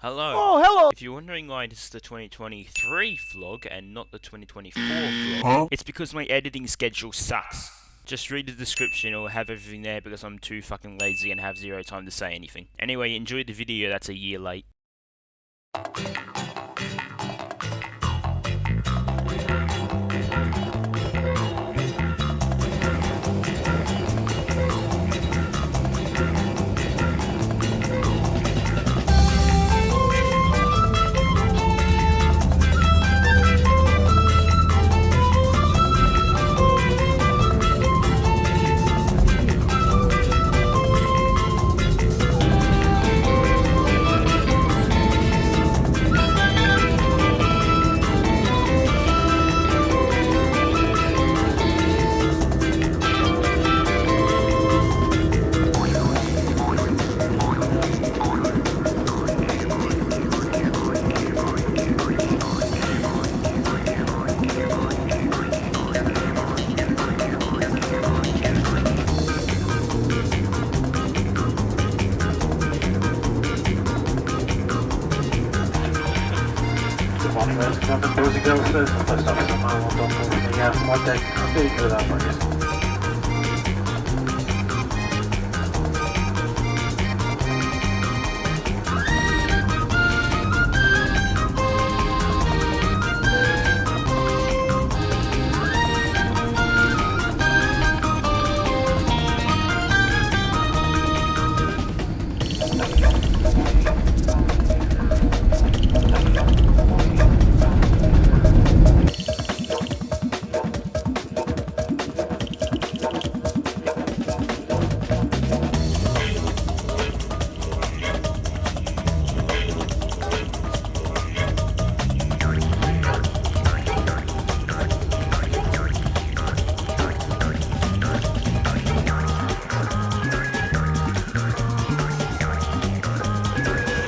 Hello. Oh, hello. If you're wondering why this is the 2023 vlog and not the 2024 vlog, it's because my editing schedule sucks. Just read the description, it'll have everything there because I'm too fucking lazy and have zero time to say anything. Anyway, enjoy the video that's a year late. Boys and girls, first and post office at mile1.com. Yeah, my day. I'm doing good at that,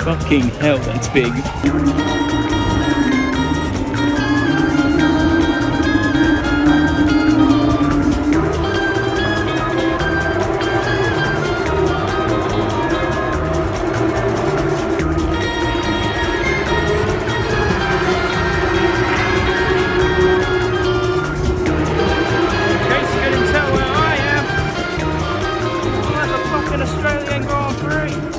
Fucking hell, that's big. Australian Grand Prix.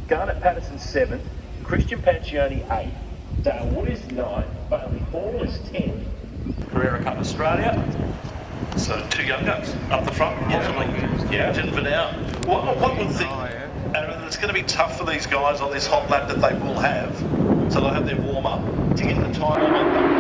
Garnet Patterson 7th, Christian Pancioni 8th, Dale Wood is 9th, Bailey Hall is 10th. Carrera Cup Australia. So two young guns up the front, possibly. Yeah, didn't for now. What would think? And it's going to be tough for these guys on this hot lap that they will have. So they'll have their warm up to get the time on.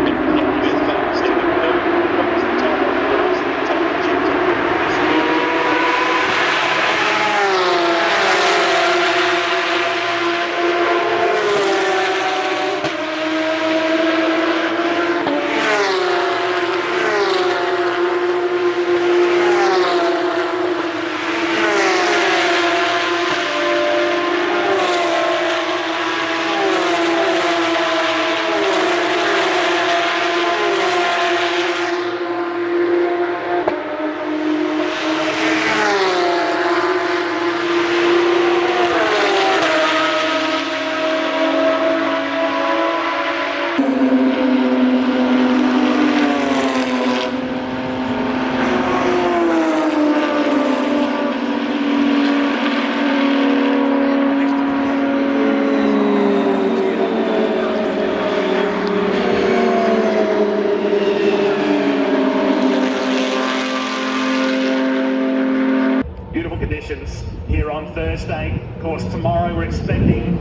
on Thursday. Of course, tomorrow we're expecting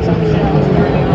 some showers going on.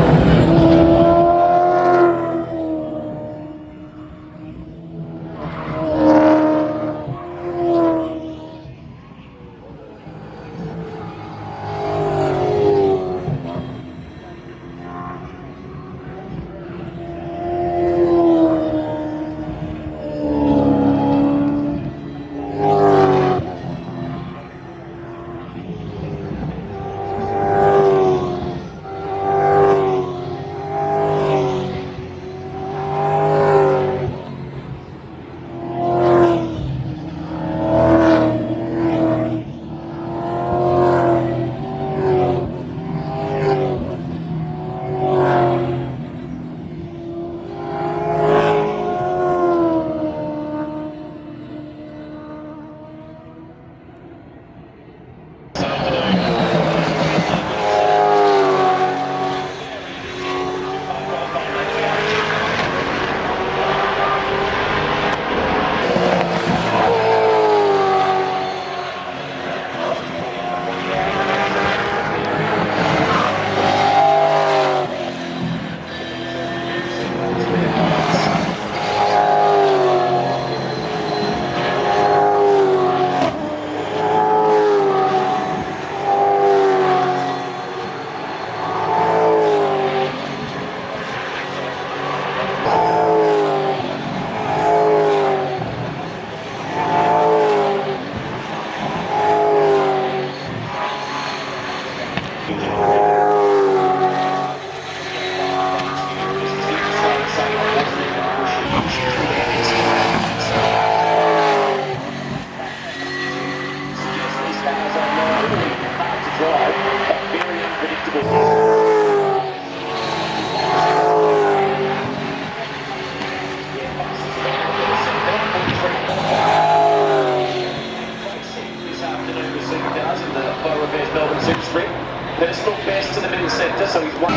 Then it's not best to the middle centre, so he's one.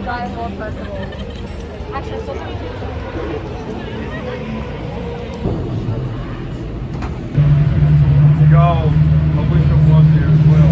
drive more first of all. Actually, I saw something. Go. I wish I was there as well.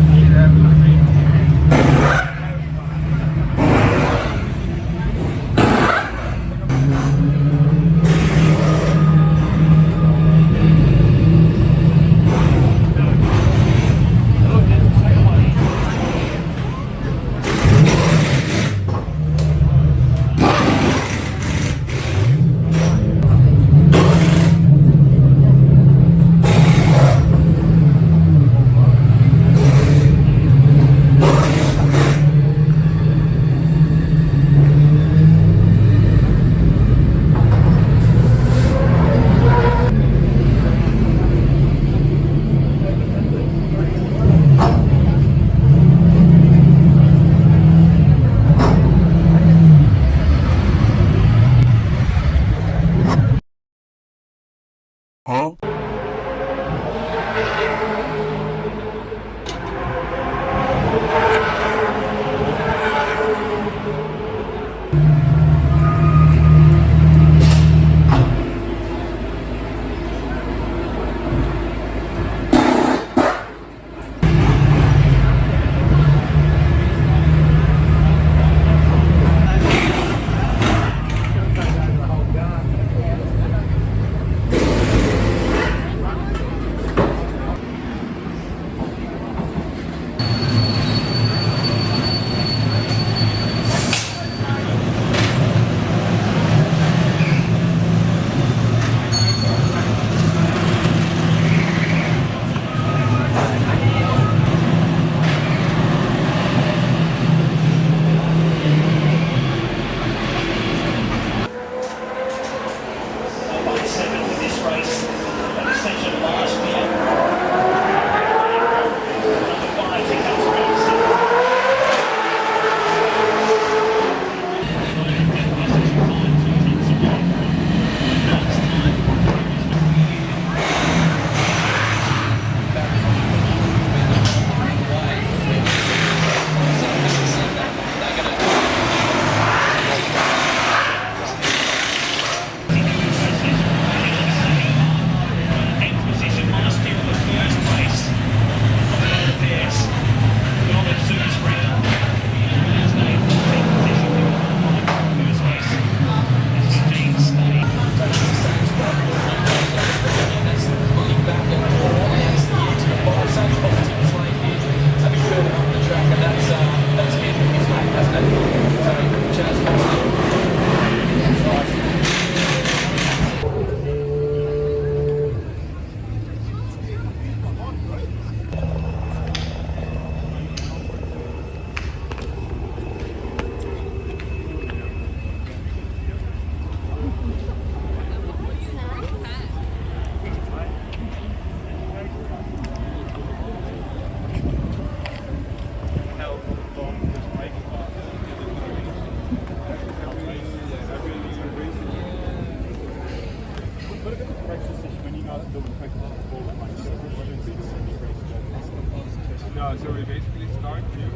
No, so we basically start here,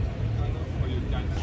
or you dance.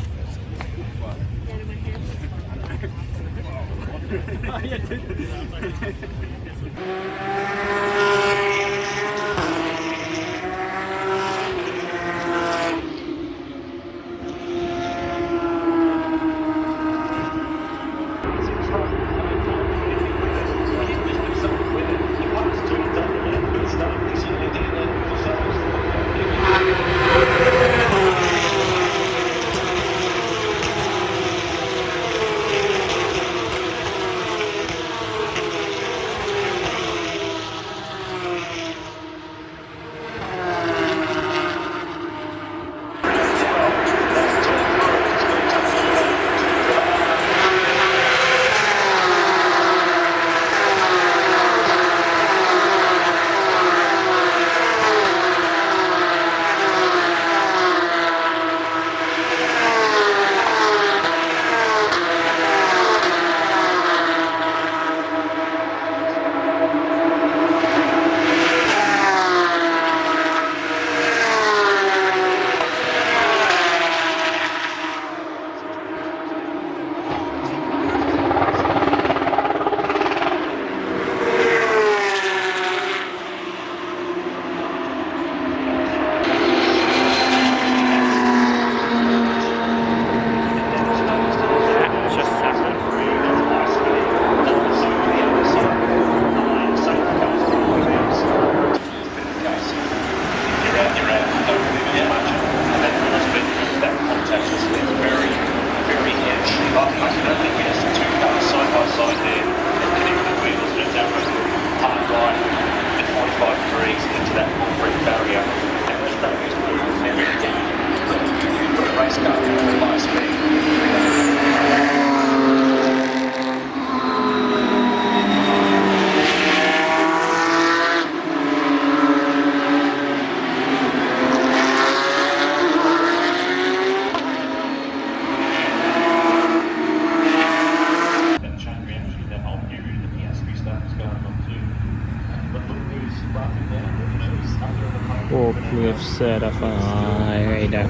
I've set a fire. They're going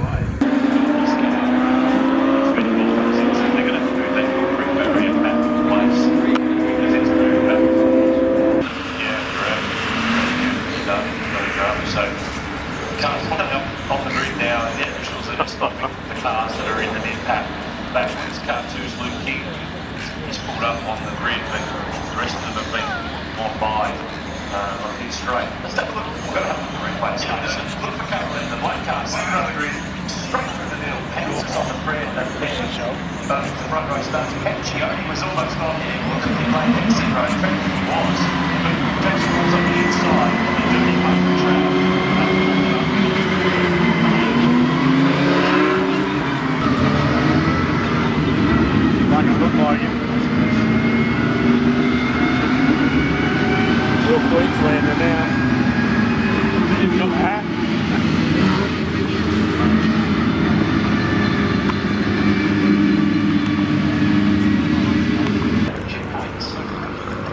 to move that brick barrier back to place because it's moved back. Yeah, correct. So cars on the grid now, and the officials are just stopping the cars that are in the mid pack backwards. Car 2's Bluesky is pulled up on the grid, but the rest of them have been on by on his straight. Let's take a look. We're going to have a look at the replay. So look for car in the white car, sitting on the grid, straight through the middle. Penske on the front, but the front row starts. Pinkie was almost on here. Look at the lane exit road. In fact, he was. But Penske was on the inside on the dirty paper track. Like it looked like it. Real Queenslander now. You've got that.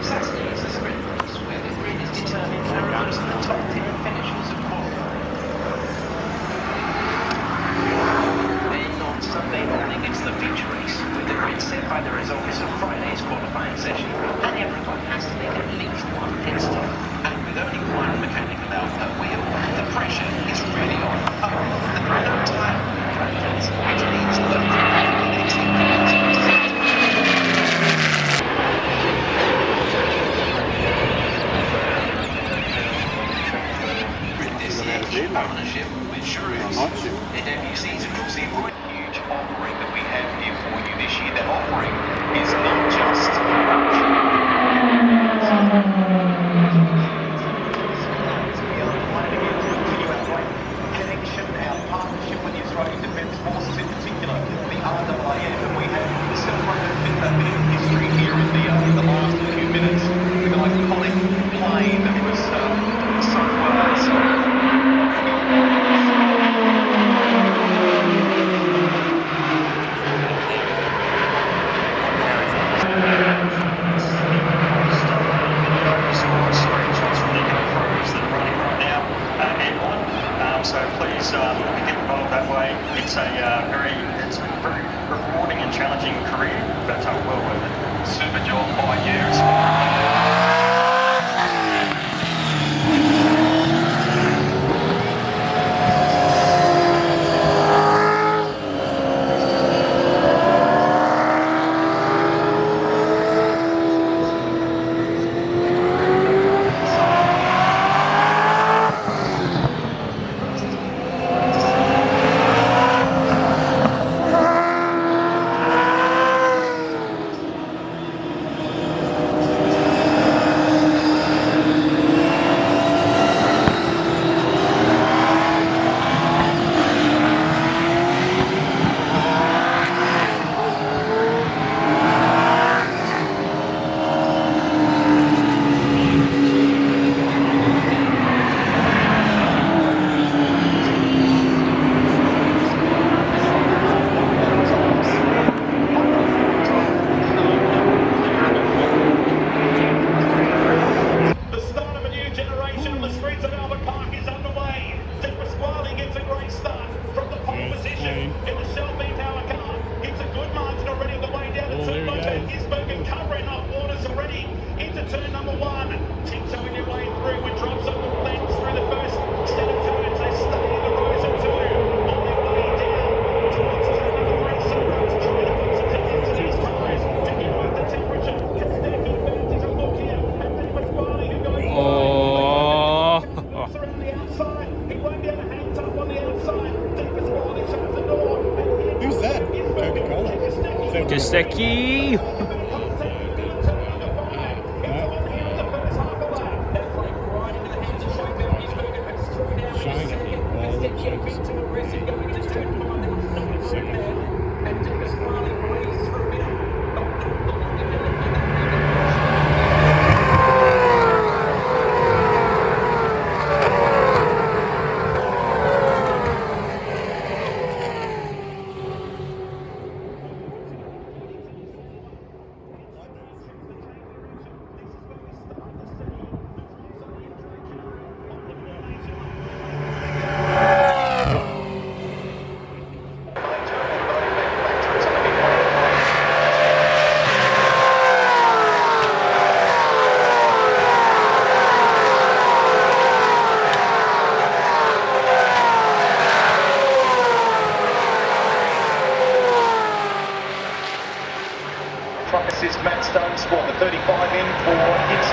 Saturday is the sprint race where the grid is determined who runs the top 10 finishers of qualifying. Then on Sunday morning it's the feature race with the grid set by the results of Friday's qualifying session, and everyone has to make at least one pit stop. And with only one mechanic allowed per wheel, the pressure is really on. The grid are tired characters, which means that the next partnership with Shrews. The debut season will see a huge offering that we have here for you this year. That offering is not just connection, our partnership with the Australian Defence Forces in particular, the RAAF, and we have celebrated a bit of history here in the last few minutes with an iconic plane that was so please get involved that way. It's a very rewarding and challenging career, but well worth it. super job by you. Who's that? Coca-Cola. Giuseppe. This is Matt Stone's squad, the 35 in for it's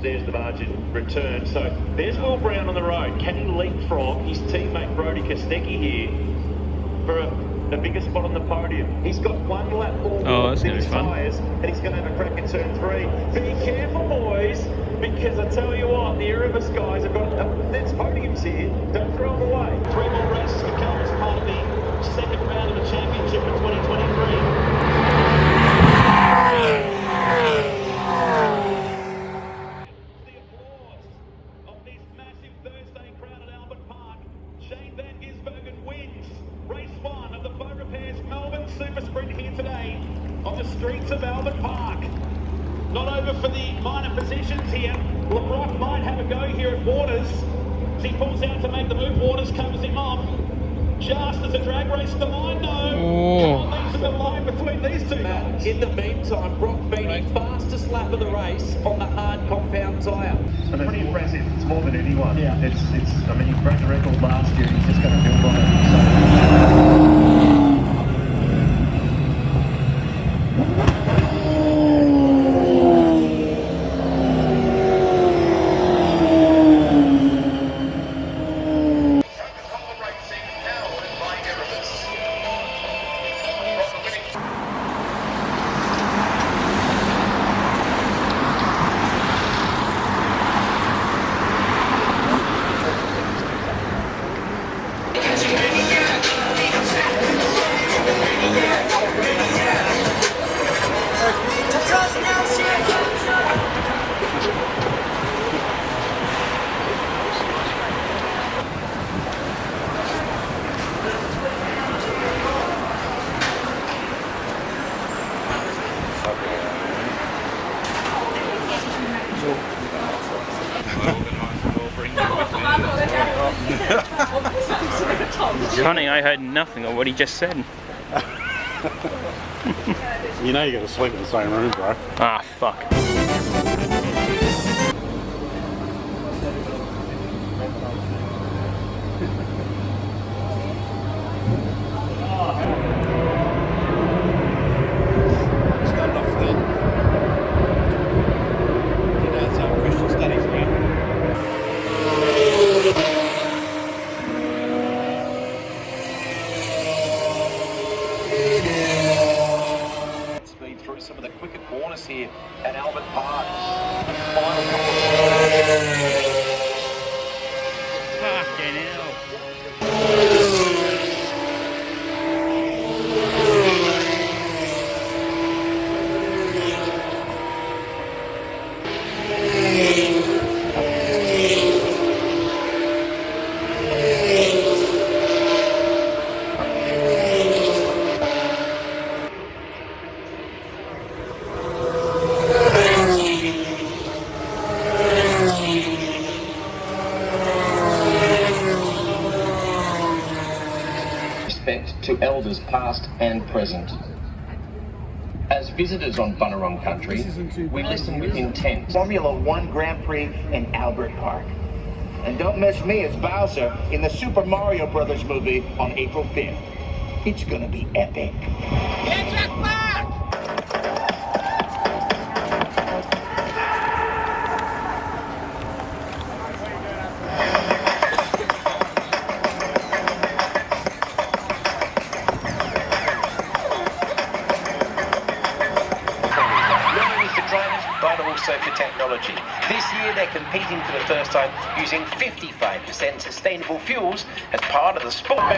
There's the margin return. So there's Will Brown on the road. Can he leapfrog his teammate Brody Kostecki here for a bigger spot on the podium? He's got one lap forward in his tyres, and he's going to have a crack in turn 3. Be careful, boys, because I tell you what, the Erebus guys have got there's podiums here. Don't throw them away. 3 more races to come as part of the second round of the championship for 2023. Super sprint here today on the streets of Albert Park. Not over for the minor positions here. LeBrock might have a go here at Waters. As he pulls out to make the move, Waters covers him off. Just as a drag race to the line, though. Can't leave the line between these two guys. In the meantime, Brock Beattie, fastest lap of the race on the hard compound tyre. And pretty impressive. It's more than anyone. Yeah. It's. I mean, he broke the record last year. He's just going to build on it. It's funny, I heard nothing of what he just said. You know you gotta sleep in the same room, bro. Ah, fuck. Some of the quicker corners here at Albert to elders past and present. As visitors on Bunurong country, we listen with intent. Formula 1 Grand Prix in Albert Park. And don't miss me as Bowser in the Super Mario Brothers movie on April 5th. It's gonna be epic. Get Jack back! But also for technology. This year they're competing for the first time using 55% sustainable fuels as part of the sport. I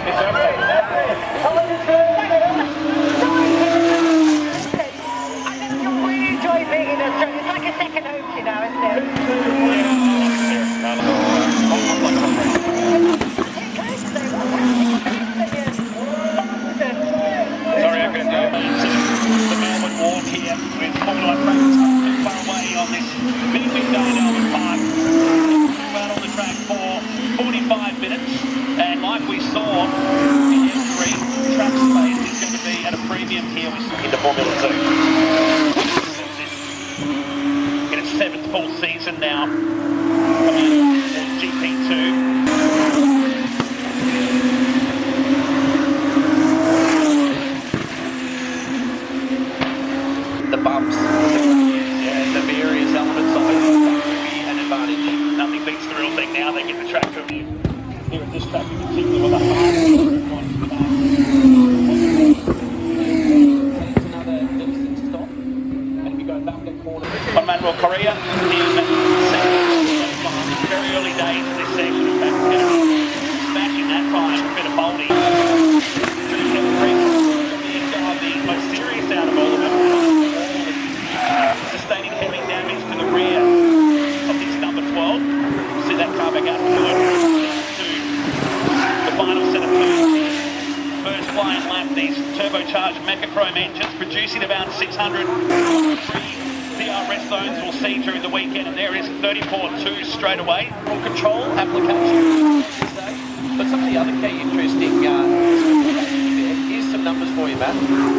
really enjoy being in Australia. It's like a second home, you know, isn't it? Sorry, I couldn't do it. The Melbourne walk here with Formula 1 practice far away on this midweek day in Albert Park. Out on the track for 45 minutes, and like we saw in F3, track space is going to be at a premium here into Formula 2. In its 7th full season now, GP2. The bumps, the various elements of it will be an advantage. Nothing beats the real thing now. They get the track from you. Here at this track in particular with a hard Another decent stop. And if you go back the corner. on Manuel Correa in very early days of this section. In fact, smashing that time, a bit of boldy. The most serious out of all of them. Sustaining heavy damage to the rear of this number 12. See that car back out to the final set of turns. First flying lap, these turbocharged Mechachrome engines producing about 600 DRS zones we'll see during the weekend, and there is 34.2 straight away. Control application. But some of the other key interesting here's some numbers for you, Matt.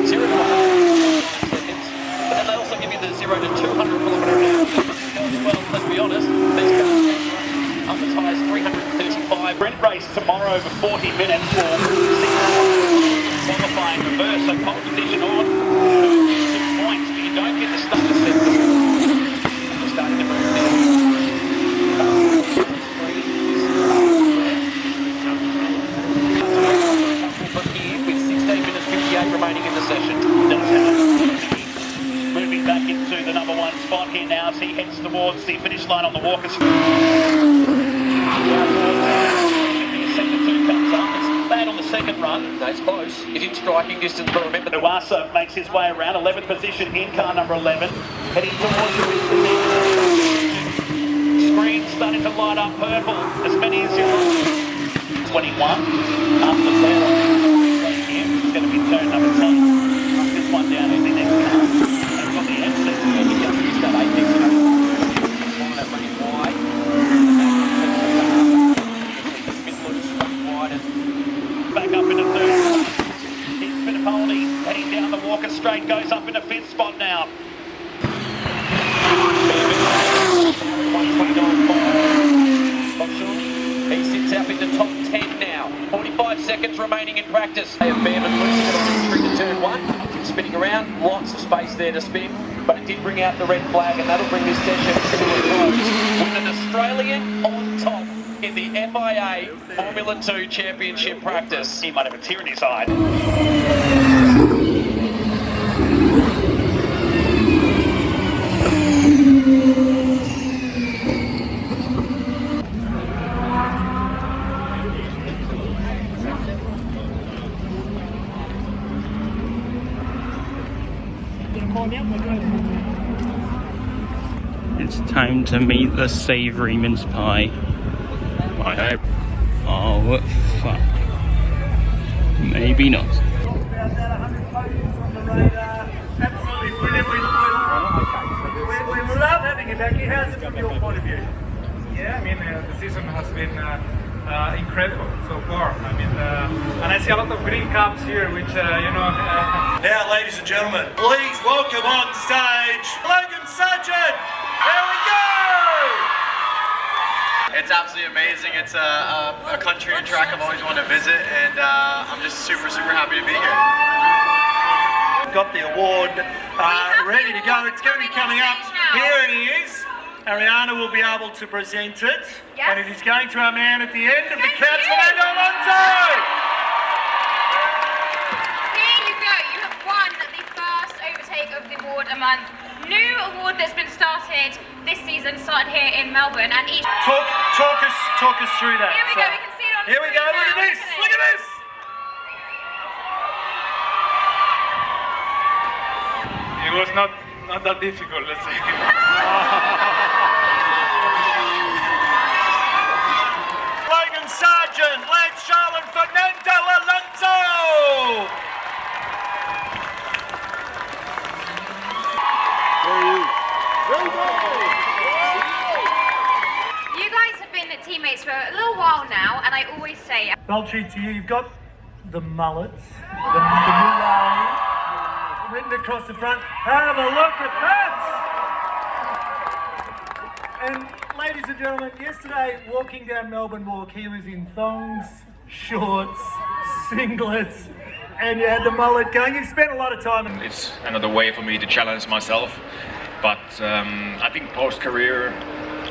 0 to 100 seconds, but then they also give you the 0 to 200 kilometre an hour. Well, let's be honest, these cars up as high as 335. Sprint race tomorrow for 40 minutes for qualifying reverse, so pole position on 2 points, but you don't get the stuff to set. We're starting to move there. From here with 16 minutes 58 remaining in the session. Moving back into the number 1 spot here now as he heads towards the finish line on the Walker Street. Sector 2 comes up. It's bad on the second run. That's close. It's in striking distance, but remember the Nuasa makes his way around, 11th position in car number 11, heading towards the screen starting to light up purple, as many as 21 after the ball. It's going to be turn number 10. This one down in the next car. And from the exit, he's got 8 next car. running wide. Back up into third. He's Fittipaldi heading down the Walker Straight, goes up into 5th spot now. 129.5. He sits up in the top 10 now. 45 seconds remaining in practice. Behrman losing it on entry to turn 1. Spinning around, lots of space there to spin, but it did bring out the red flag, and that'll bring this session to a close with an Australian on top in the FIA Formula 2 Championship practice. He might have a tear in his eye. It's time to meet the savoury mince pie. I hope. Oh, fuck. Maybe not. Absolutely brilliant. We love having you back here. How's it from your point of view? Yeah, I mean, the season has been incredible so far. I mean, and I see a lot of green caps here, which, you know... Now, ladies and gentlemen, please welcome on stage Logan Sargent. Here we go! It's absolutely amazing. It's a country and track I've always wanted to visit, and I'm just super happy to be here. Got the award ready to go. It's going to be coming up. Here it is. Ariana will be able to present it, and it is going to our man at the end of the couch, Fernando Alonso. Here you go. You have won the first overtake of the award a month. New award that's been started this season, started here in Melbourne, and each talk us through that. Here we go. We can see it on the Here we go. Look at this. Look at this. It was not that difficult, let's say. Logan Sargent, Lance Charles, and Fernando Alonso. You guys have been teammates for a little while now, and I always say, Valtteri, to you, you've got the mullets, the mullet written across the front. Have a look at that! And ladies and gentlemen, yesterday, walking down Melbourne Walk, he was in thongs, shorts, singlets, and you had the mullet going. You've spent a lot of time. It's another way for me to challenge myself, but I think post-career,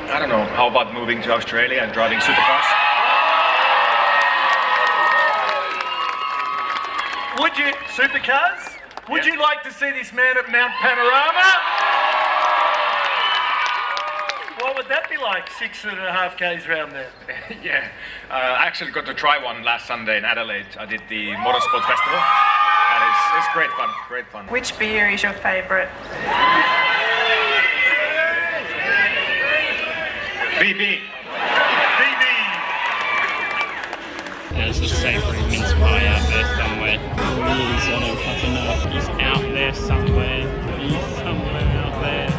I don't know, how about moving to Australia and driving supercars? Would you, supercars? Would you like to see this man at Mount Panorama? What would that be like, 6.5 Ks round there? Yeah, I actually got to try one last Sunday in Adelaide. I did the Motorsport Festival, and it's great fun. Which beer is your favourite? BB. There's a savoury mince pie out there somewhere. He's on a fucking He's out there somewhere. He's somewhere out there.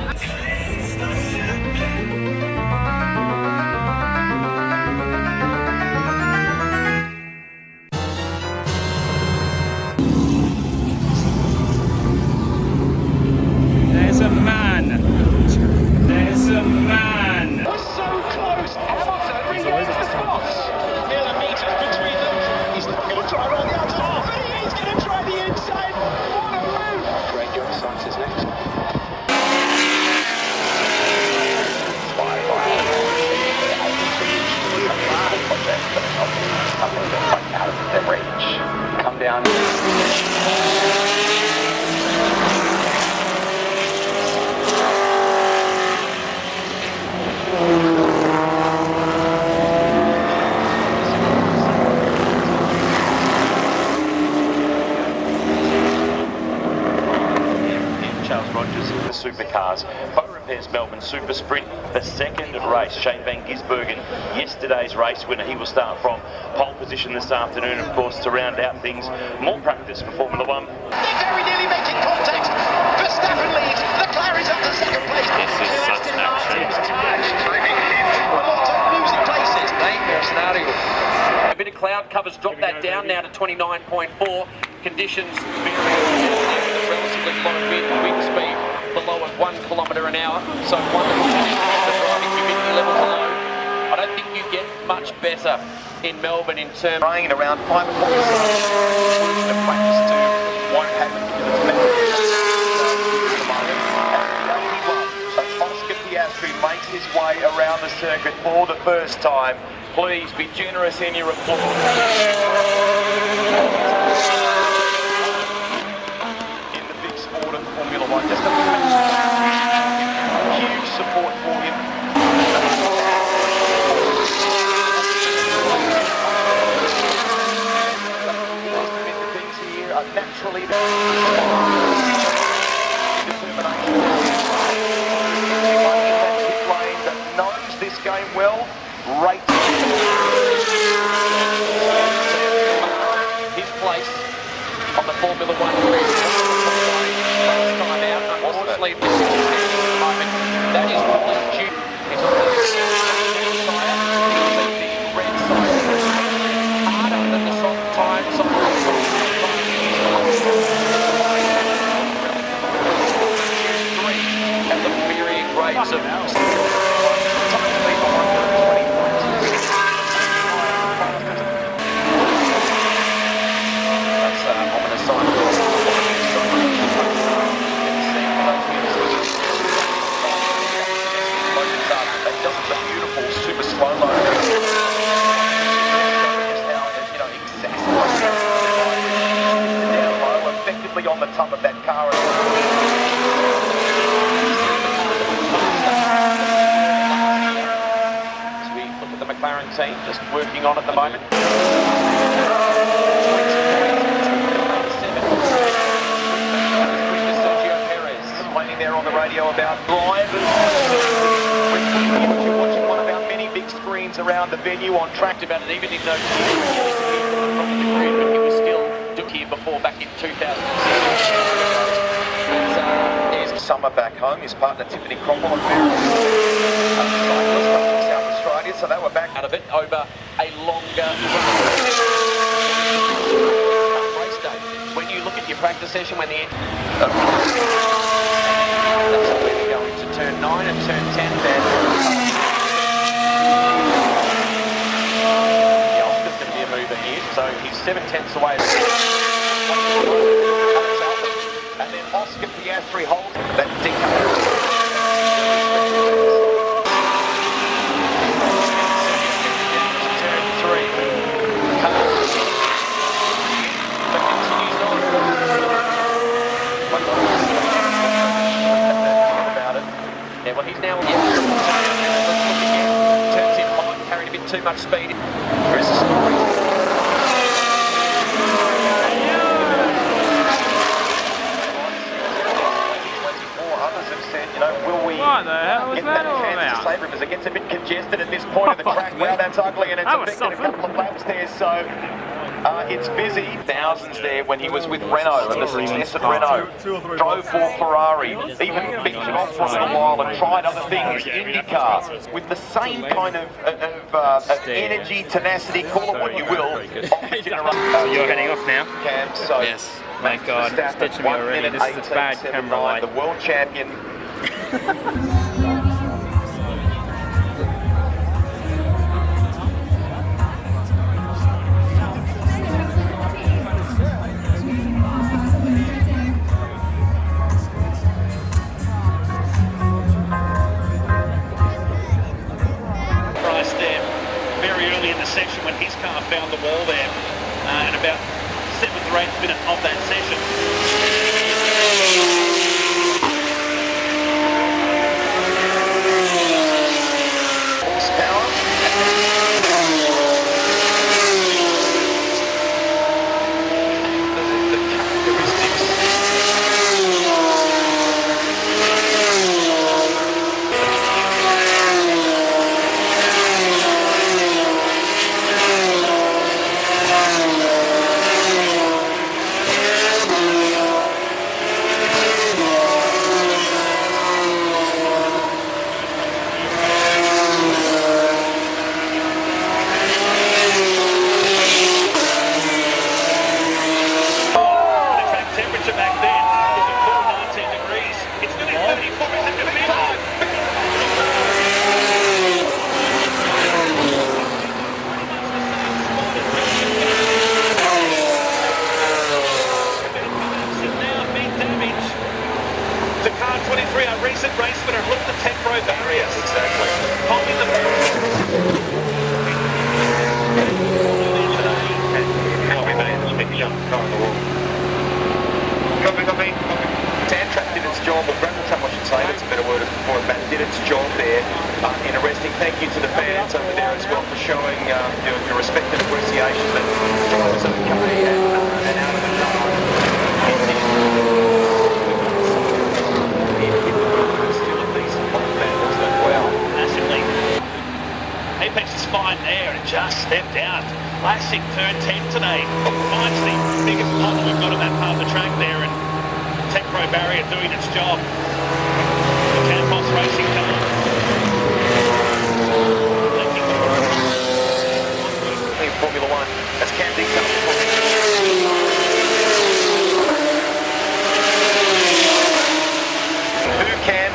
There's a man. There's a man. We're so close. Hamilton regains the spots. Millimetres between them. He's not going to try around the outside. He's going to try the inside. What a move. Great, your sight is next. Come down. Charles Rogers in the supercars. Bo repairs Melbourne Super Sprint, the second race. Shane Van Gisbergen, yesterday's race winner. He will start from pole position this afternoon, of course, to round out things. More practice for Formula One. They're very nearly making contact. Verstappen leads. Leclerc is up to second place. This is such an action. Losing places. Nightmare scenario. A bit of cloud covers drop that down now to 29.4. Conditions relatively low wind speed below at 1 kilometre an hour. So wonderful conditions, the driving humidity levels are low. I don't think you get much better in Melbourne in terms of Rain around 5 o'clock this afternoon. The practice too won't happen because it's meant to be Honske makes his way around the circuit for the first time. Please be generous in your applause. In the big sport of Formula One, just a huge support for him. The things here are naturally knows this game well. Right. his place on the Formula One grid. Last time out, unfortunately, this is the moment. That is probably due. He's on the red side. On the top of that car. As we look at the McLaren team, just working on at the moment. Complaining there on the radio about drivers. You're watching one of our many big screens around the venue on track about it, even in those years from the grid, but he was still here before back in 2006. There's Summer back home, his partner Tiffany Cromwell, cyclist from South Australia, so they were back out of it over a longer race day. When you look at your practice session, when the that's where they go into turn 9 and turn 10 then. Honska's going to be a mover here, so he's 7/10 away. And then Honske Piastri holds that decoupling. Turn 3. But continues on. About it. Yeah, well, he's now on the turns in high, carried a bit too much speed. There is a story. What the hell was that all about? Sabre because it gets a bit congested at this point of the track. Wow, that's ugly, and it's affected a couple of laps there, so it's busy. Thousands there when he was with Renault, and the success at Renault. Drove for Ferrari, even benching off for a little while and tried other things, IndyCar, with the same kind of energy, tenacity, call it what you will. You're heading off now? Cam, so yes. Thank God, it's ditching me already. This is a bad camera light. The world champion. Price there very early in the session when his car found the wall there, and about 7th or 8th minute of that session. Recent race winner, look at the 10-row barriers. Exactly. Holding the Copy. Sand trap did its job, or gravel trap I should say, that's a better word for it, did its job there in arresting. Thank you to the fans over there as well for showing your respect and appreciation that the drive was okay and out of the car. Apex is fine there and just stepped out. Classic turn 10 today. Finds the biggest problem we've got on that part of the track there, and Tech-Pro barrier doing its job. The Campos racing car. In Formula 1, that's Cam Dixon. Who can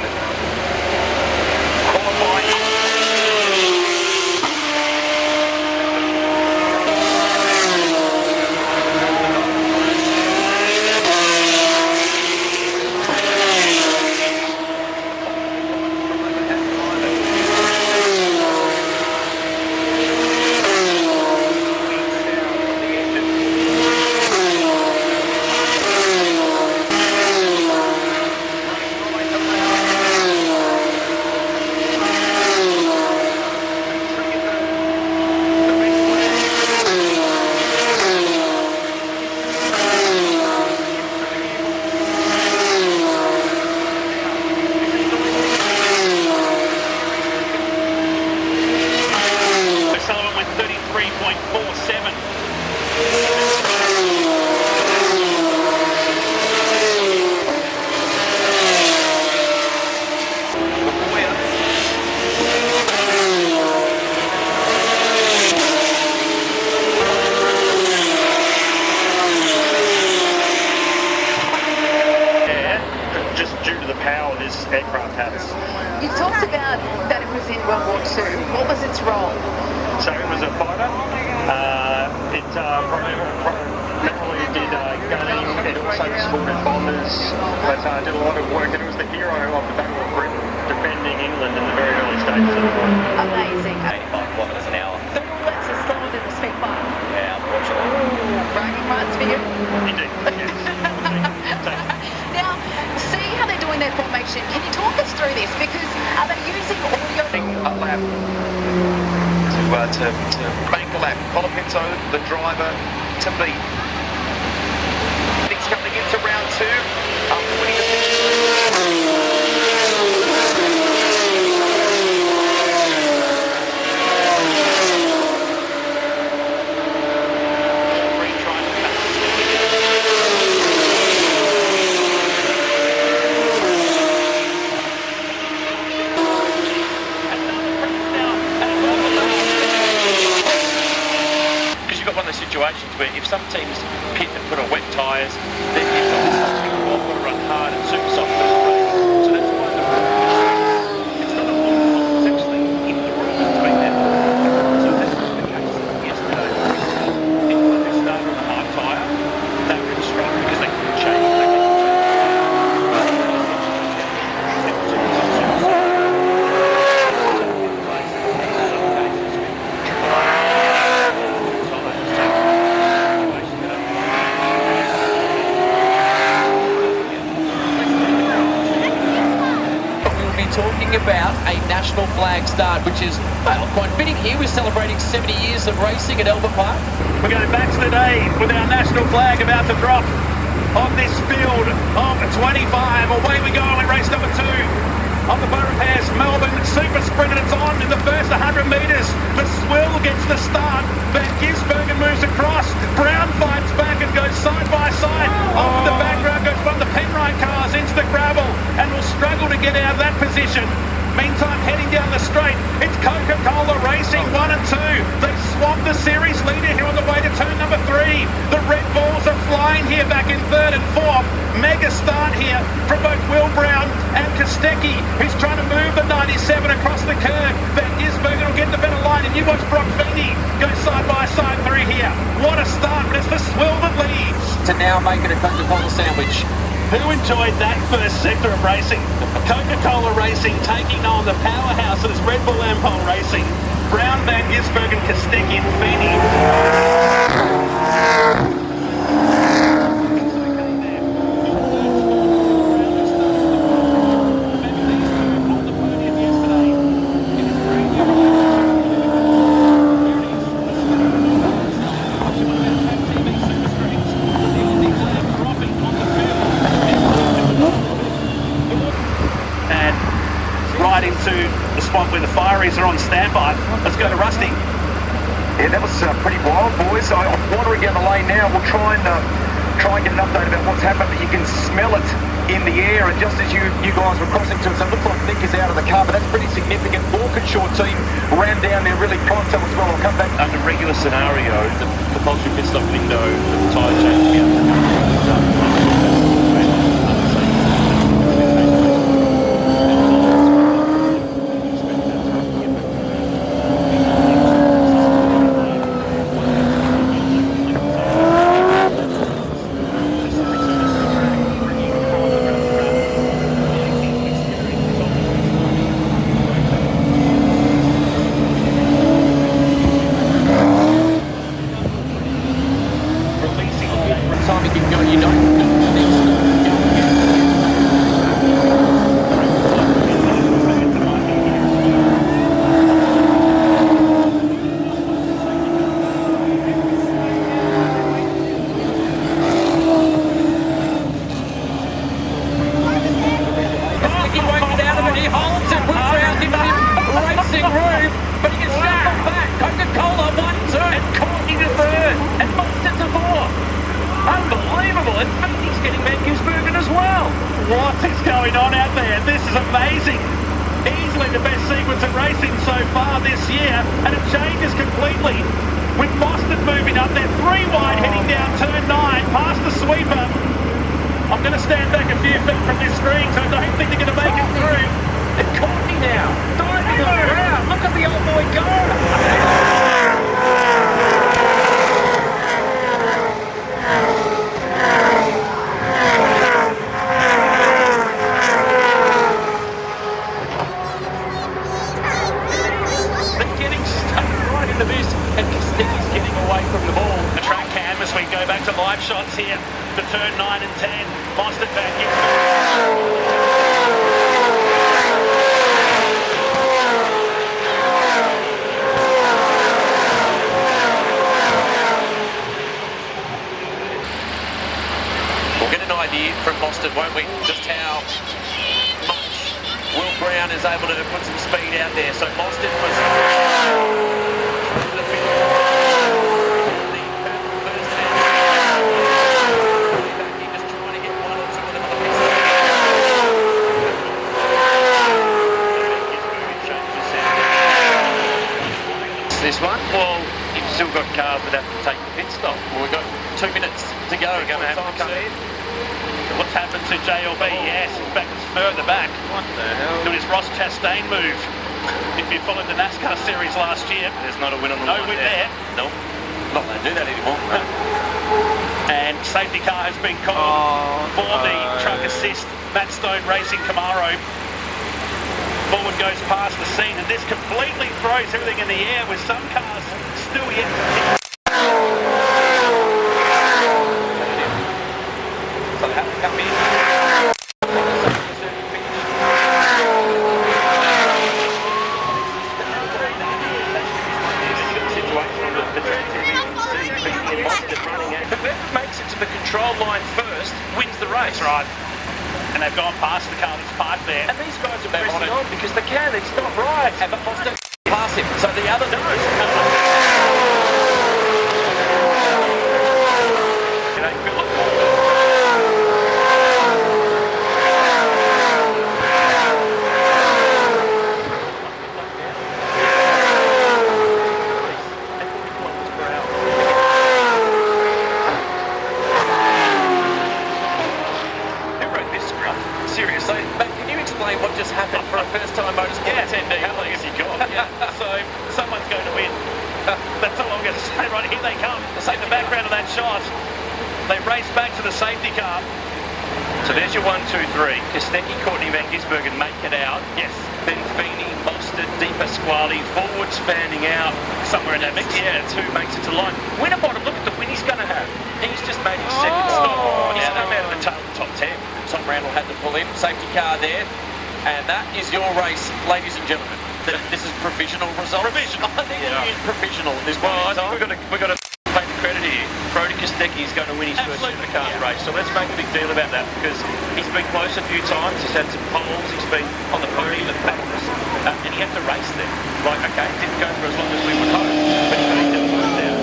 World War II. What was its role? So it was a fighter. It primarily did gunning. It also supported bombers, but did a lot of work. And it was the hero of the Battle of Britain, defending England in the very early stages of the war. Amazing. 85 kilometres an hour. So that's a slower than the Spitfire. Yeah, unfortunately. Bragging rights for you. Indeed. Now, see how they're doing their formation. Can you talk us through this? Because are they using audio? A lap to make a lap. Colapinto, the driver, to beat. Things coming into round 2. Winning the situations where if some teams pit and put on wet tyres, then you've got something wrong, got to run hard and super soft first race. So that's why it's not a long time, it's actually in the rules to make that. So that's the case yesterday. Anyone who started on a hard tyre, they were in struggle because they couldn't change. Talking about a national flag start, which is, well, quite fitting here. We're celebrating 70 years of racing at Albert Park. We're going back to the day with our national flag about to drop on this field of 25. Away we go in race number 2 of the Borough Pairs Melbourne Super Sprint, and it's on in the first 100 metres. The Swill gets the start. Van Gisbergen moves across. Brown fights back and goes side by side. Off the background goes one of the Penrite cars into the gravel and will struggle to get out of that position. Meantime, heading down the straight, it's Coca-Cola Racing 1 and 2. They swamped the series leader here on the way to turn number 3. The Red Bulls are flying here back in 3rd and 4th. Mega start here from both Will Brown and Kostecki, who's trying to move the 97 across the curve. Van Gisbergen will get the better line, and you watch Brock Feeney go side by side through here. What a start, but it's the Swill that leads. To now make it a Coca-Cola sandwich. Who enjoyed that first sector of racing? Coca-Cola Racing taking on the powerhouse that is Red Bull Ampol Racing. Brown, Van Gisbergen, Kostecki and Feeney. Into the spot where the Fireys are on standby. Let's go to Rusty. Yeah, that was pretty wild, boys. I'm wandering down the lane now. We'll try and get an update about what's happened, but you can smell it in the air. And just as you guys were crossing to us, it looks like Nick is out of the car, but that's pretty significant. Walkinshaw team ran down there really prompt as well. I'll come back. Under regular scenario, the poultry pit stop window, the tyre change out. What is going on out there? This is amazing. Easily the best sequence of racing so far this year, and it changes completely. With Boston moving up there, 3 wide heading down turn 9, past the sweeper. I'm going to stand back a few feet from this screen, so I don't think they're going to make it through. It's Courtney now, diving around. into this, and Kosticki's getting away from the ball. The track canvas, we go back to live shots here. The turn 9 and 10. Mostert back in. We'll get an idea from Mostert, won't we? Just how much Will Brown is able to put some speed out there. So Mostert was the first just trying to get one or two of them on the pit. This one? Well, you've still got cars that have to take the pit stop. Well, we've got 2 minutes to go. We're going to have to come in. What's happened to JLB? Yes, he's back further back. What the hell? Doing his Ross Chastain move. If you followed the NASCAR series last year, there's not a win on the line. No win there. Nope. Not going to do that anymore. And safety car has been called for the truck assist Matt Stone Racing Camaro. Forward goes past the scene, and this completely throws everything in the air with some cars still yet to hit. So they have to come in. Whoever makes it to the control line first wins the race. That's right. And they've gone past the car that's parked there. And these guys are pressing on because they can. It's not right. And but Mostert pass him, so the other knows. Seriously, But can you explain what just happened for a first-time motorsport attendee? How long has he got? So someone's going to win. That's all I'm going to say. Right, here they come. In the background of that shot, they race back to the safety car. So there's your 1, 2, 3. Kostecki, Courtney Van Gisbergen make it out. Yes. Then Feeney, Mostert, Di Pasquale, forward spanning out somewhere in that mix. Yeah, 2 makes it to line. Winterbottom, look at the win he's going to have. He's just made his second stop. He's come out of the top 10. Tom Randall had to pull in, safety car there, and that is your race, ladies and gentlemen. This is provisional results. Provisional. I think we use provisional at this point. Well, I think we've got to take the credit here. Brody Kostecki is going to win his first supercar race, so let's make a big deal about that because he's been close a few times. He's had some poles. He's been on the podium at battles, and he had to race there. Like, okay, it didn't go for as long as we would hope, but he made it work there.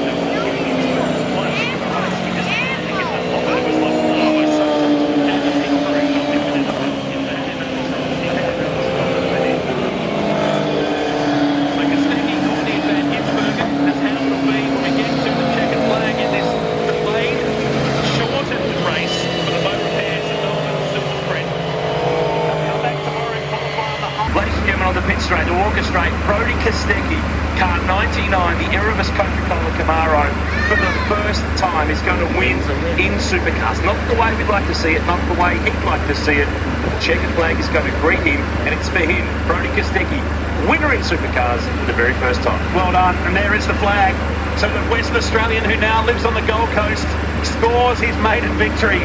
Straight to orchestrate Brody Kostecki, car 99, the Erebus Coca-Cola Camaro, for the first time is going to win in supercars. Not the way we'd like to see it, not the way he'd like to see it. The checkered flag is going to greet him, and it's for him, Brody Kostecki, winner in supercars for the very first time. Well done, and there is the flag. So the West Australian, who now lives on the Gold Coast, scores his maiden victory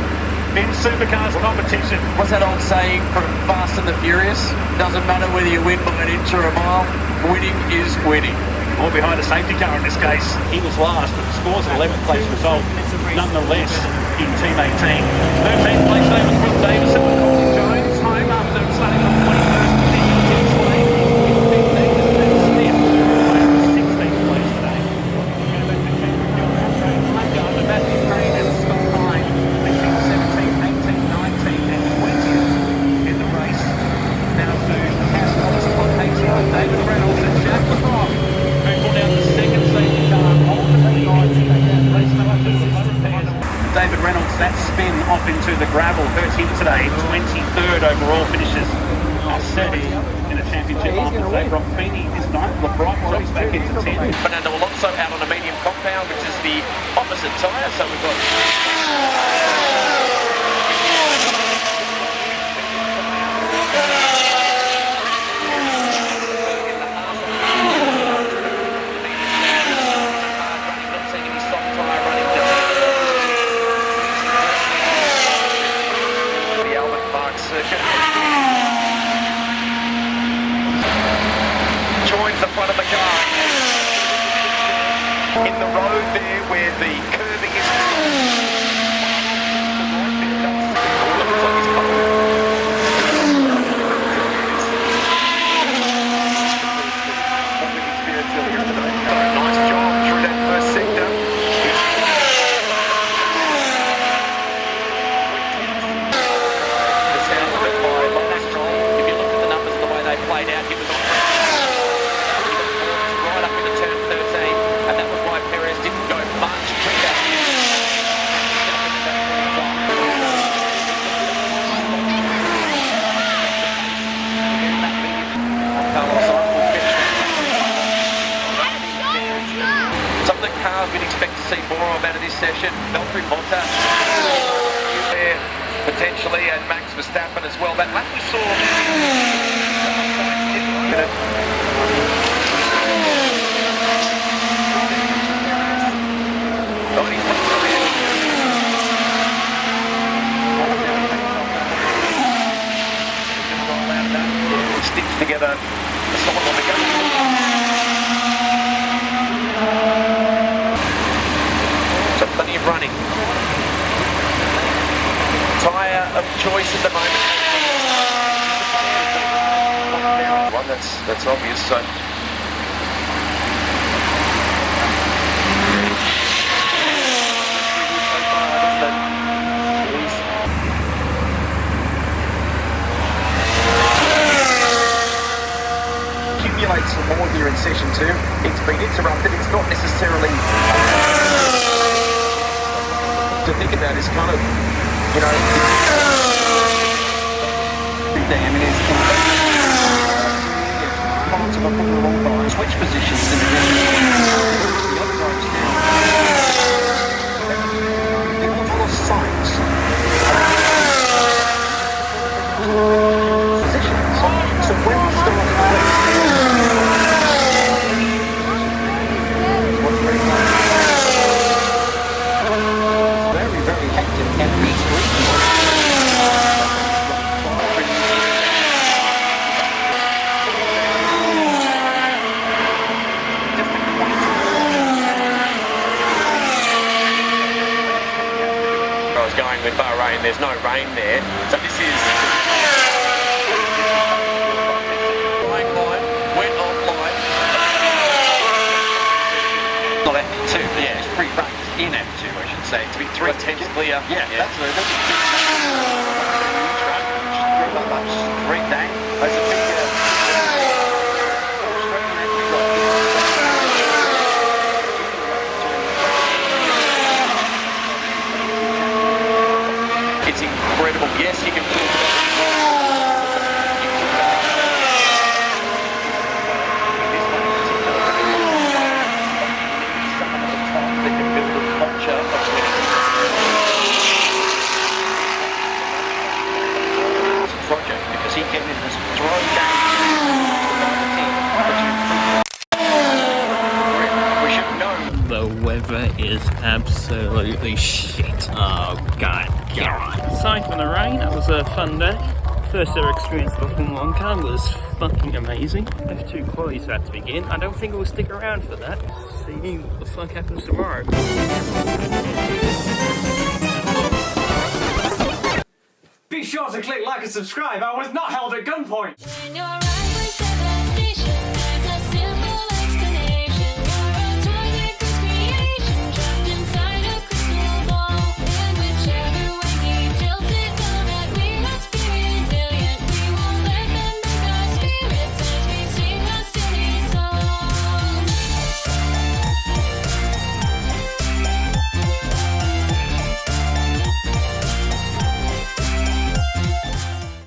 in supercars competition. What's that old saying from Fast and the Furious? Doesn't matter whether you win by an inch or a mile, winning is winning. All behind a safety car in this case. He was last, but scores an 11th place result nonetheless in Team 18. 13th place there was Will Davison with Colin Jones, home after starting from 21st with the Kings Lane. In 15th and then Smith, 16th place today. Go back to Champion John Matthew Crane and Scott Pine. 17, 18, 19 and 20th in the race. Now to Cass Wallace, Todd Hasty, David Reynolds and Jack LeBron, who pulled out the second safety car, ultimately on race number 2. David Reynolds, that spin off into the gravel hurt him today. 23rd overall finishes second in the championship after today. Brock Feeney is 9th. LeBron drops back into 10th. Fernando Alonso out on a medium compound, which is the opposite tyre, so we've got... front of the car. In the road there where the curving is. Nice job through that first sector. The sound of it by Lance. If you look at the numbers and the way they played out, he was on right up into turn 13, and that was why Perez didn't go much quicker. Some of the cars we'd expect to see more of out of this session. Valtteri Bottas there potentially, and Max Verstappen as well. That lap we saw. Stitch together a solid one to go. So plenty of running. Tyre of choice at the moment. One that's obvious. So. Accumulate some more here in session 2. It's been interrupted. It's not necessarily to think about. Is kind of, you know, damn, it is parts of a football bar switch positions and the other guys down. There was a lot of signs. So when we start very, very hectic and I was going with Bahrain, there's no rain there, so this is flying line, went offline. Not F2, yeah, it's free race in F2, I should say. To be 3 tenths clear. Yeah, that's right. Straight down. There's a big it's incredible. Yes, you can feel project because he came in as thrown down. We should know. The weather is absolutely shit. Oh, God. Aside from the rain, it was a fun day. First ever experience of a Formula 1 car was fucking amazing. F2 quali's about to begin. I don't think it will stick around for that. See what the fuck happens tomorrow. Be sure to click like and subscribe. I was not held at gunpoint.